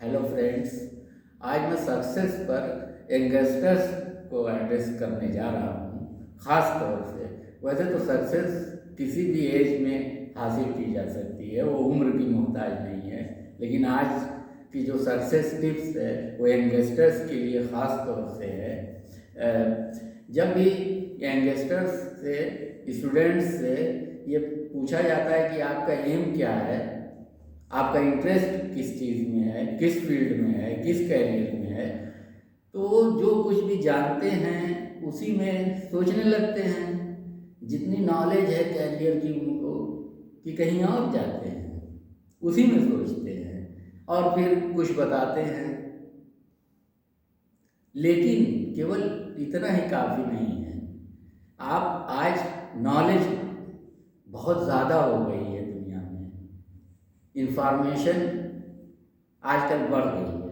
Hello friends. आज मैं success पर यंगस्टर्स को एड्रेस करने जा रहा हूँ। ख़ास तौर से वैसे तो सक्सेस किसी भी एज में हासिल की जा सकती है, वो उम्र की मोहताज नहीं है। लेकिन आज की जो सक्सेस टिप्स है वो यंगस्टर्स के लिए ख़ास तौर से है। जब भी यंगस्टर्स से, स्टूडेंट्स से ये पूछा जाता है कि आपका एम क्या है, आपका इंटरेस्ट किस चीज़ में है, किस फील्ड में है, किस कैरियर में है, तो जो कुछ भी जानते हैं उसी में सोचने लगते हैं। जितनी नॉलेज है कैरियर की उनको कि कहीं और जाते हैं, उसी में सोचते हैं और फिर कुछ बताते हैं। लेकिन केवल इतना ही काफ़ी नहीं है। आप आज नॉलेज बहुत ज़्यादा हो गई है दुनिया में, इंफॉर्मेशन आजकल बढ़ गई है,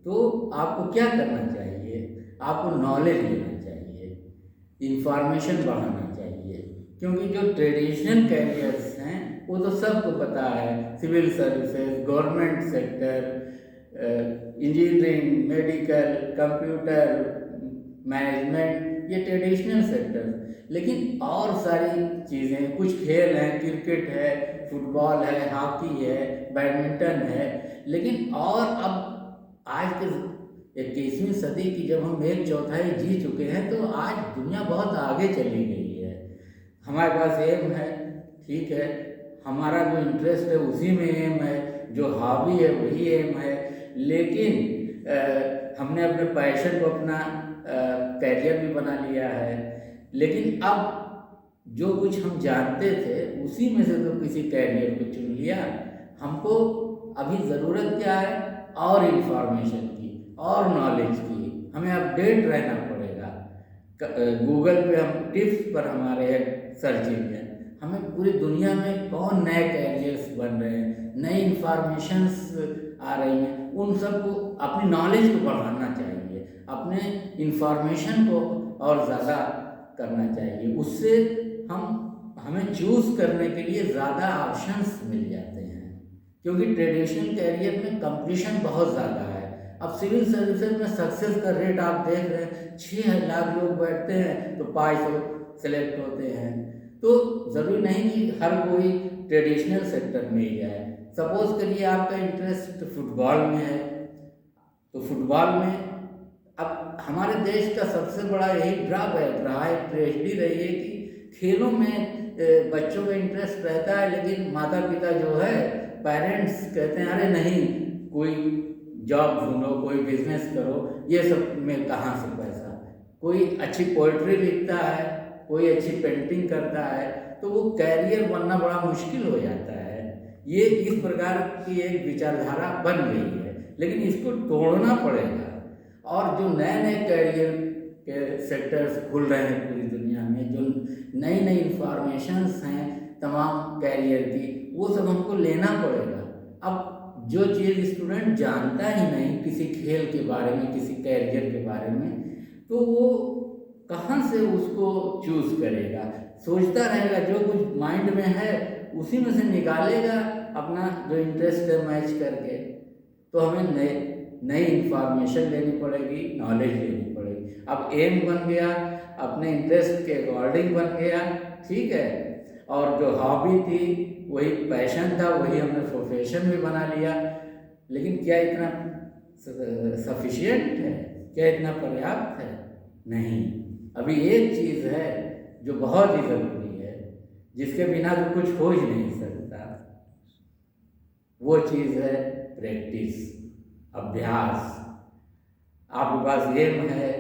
तो आपको क्या करना चाहिए? आपको नॉलेज लेना चाहिए, इंफॉर्मेशन बढ़ाना चाहिए। क्योंकि जो ट्रेडिशनल कैरियर्स हैं वो तो सबको पता है, civil services, government sector, engineering, medical, computer, management, ये ट्रेडिशनल सेक्टर। लेकिन और सारी चीज़ें, कुछ खेल हैं, क्रिकेट है, फुटबॉल है, हॉकी है, बैडमिंटन है। लेकिन और अब आज के 21वीं सदी की जब हम एक चौथाई जी चुके हैं तो आज दुनिया बहुत आगे चली गई है। हमारे पास एम है, ठीक है, हमारा जो इंटरेस्ट है उसी में एम है, जो हॉबी है वही एम है। लेकिन हमने अपने पैशन को अपना कैरियर भी बना लिया है। लेकिन अब जो कुछ हम जानते थे उसी में से तो किसी कैरियर को चुन लिया। हमको अभी ज़रूरत क्या है? और इन्फॉर्मेशन की, और नॉलेज की। हमें अपडेट रहना पड़ेगा। गूगल पे हम टिप्स पर हमारे सर्चिंग है, हमें पूरी दुनिया में कौन नए कैरियर्स बन रहे हैं, नई इंफॉर्मेशंस आ रही हैं, उन सबको, अपनी नॉलेज को बढ़ाना चाहिए, अपने इंफॉर्मेशन को और ज़्यादा करना चाहिए। उससे हमें चूज़ करने के लिए ज़्यादा ऑप्शंस मिल जाते हैं। क्योंकि ट्रेडिशनल कैरियर में कंपटीशन बहुत ज़्यादा है। अब सिविल सर्विसेज में सक्सेस का रेट आप देख रहे हैं, 6 लाख लोग बैठते हैं तो 500 सेलेक्ट होते हैं। तो ज़रूरी नहीं कि हर कोई ट्रेडिशनल सेक्टर में ही जाए। सपोज़ करिए आपका इंटरेस्ट फुटबॉल में है, तो फुटबॉल में अब हमारे देश का सबसे बड़ा यही ड्रॉबैक रहा है, ट्रेजेडी रही है कि खेलों में बच्चों का इंटरेस्ट रहता है, लेकिन माता पिता जो है, पेरेंट्स कहते हैं अरे नहीं, कोई जॉब ढूंढो, कोई बिजनेस करो, ये सब में कहाँ से पैसा? कोई अच्छी पोइट्री लिखता है, कोई अच्छी पेंटिंग करता है, तो वो कैरियर बनना बड़ा मुश्किल हो जाता है। ये इस प्रकार की एक विचारधारा बन गई है, लेकिन इसको तोड़ना पड़ेगा। और जो नए नए कैरियर के सेक्टर्स खुल रहे हैं पूरी दुनिया में, जो नई नई इंफॉर्मेशंस हैं तमाम कैरियर की, वो सब हमको लेना पड़ेगा। अब जो चीज़ स्टूडेंट जानता ही नहीं किसी खेल के बारे में, किसी कैरियर के बारे में, तो वो कहाँ से उसको चूज़ करेगा? सोचता रहेगा, जो कुछ माइंड में है उसी में से निकालेगा अपना जो इंटरेस्ट है मैच करके। तो हमें नई इंफॉर्मेशन लेनी पड़ेगी, नॉलेज लेनी पड़ेगी। अब एम बन गया, अपने इंटरेस्ट के अकॉर्डिंग बन गया, ठीक है, और जो हॉबी थी वही पैशन था, वही हमने प्रोफेशन भी बना लिया। लेकिन क्या इतना सफिशिएंट है? क्या इतना पर्याप्त है? नहीं। अभी एक चीज़ है जो बहुत ही ज़रूरी है, जिसके बिना तो कुछ हो ही नहीं सकता। वो चीज़ है प्रैक्टिस, अभ्यास। आपके पास एम है,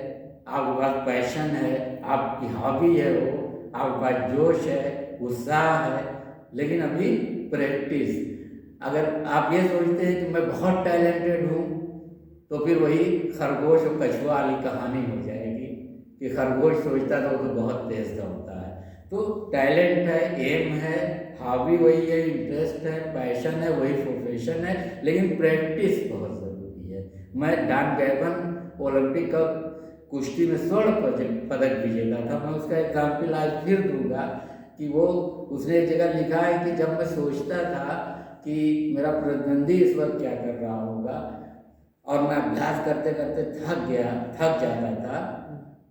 आपके पास पैशन है, आपकी हॉबी है, वो आपके पास जोश है, उत्साह है, लेकिन अभी प्रैक्टिस। अगर आप ये सोचते हैं कि मैं बहुत टैलेंटेड हूँ, तो फिर वही खरगोश और कछुआ वाली कहानी हो जाएगी कि खरगोश सोचता था वो तो बहुत तेज दौड़ता है। तो टैलेंट है, एम है, हॉबी वही है, इंटरेस्ट है, पैशन है, वही प्रोफेशन है, लेकिन प्रैक्टिस बहुत ज़रूरी है। मैं डॉन गैबन ओलंपिक का कुश्ती में स्वर्ण पदक विजेता था। मैं उसका एग्जाम्पल आज फिर दूंगा कि वो, उसने एक जगह लिखा है कि जब मैं सोचता था कि मेरा प्रतिद्वंदी इस वक्त क्या कर रहा होगा, और मैं अभ्यास करते करते थक जाता था,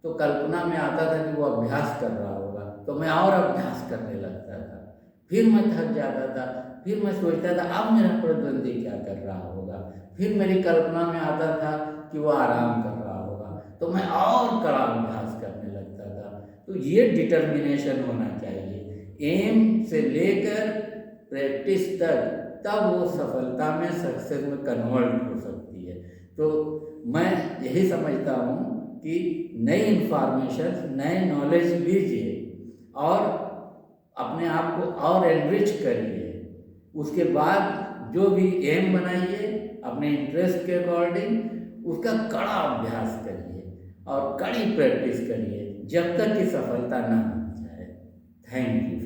तो कल्पना में आता था कि वो अभ्यास कर रहा होगा, तो मैं और अभ्यास करने लगता था। फिर मैं थक जाता था, फिर मैं सोचता था अब मेरा प्रतिद्वंदी क्या कर रहा होगा, फिर मेरी कल्पना में आता था कि वो आराम कर रहा होगा, तो मैं और कड़ा अभ्यास करने लगता था। तो ये डिटर्मिनेशन होना चाहिए, एम से लेकर प्रैक्टिस तक, तब वो सफलता में, सक्सेस में कन्वर्ट हो सकती है। तो मैं यही समझता हूँ कि नई इंफॉर्मेशन, नए नॉलेज लीजिए और अपने आप को और एनरिच करिए। उसके बाद जो भी एम बनाइए अपने इंटरेस्ट के अकॉर्डिंग, उसका कड़ा अभ्यास करिए और कड़ी प्रैक्टिस करिए जब तक कि सफलता ना मिल जाए। Thank you.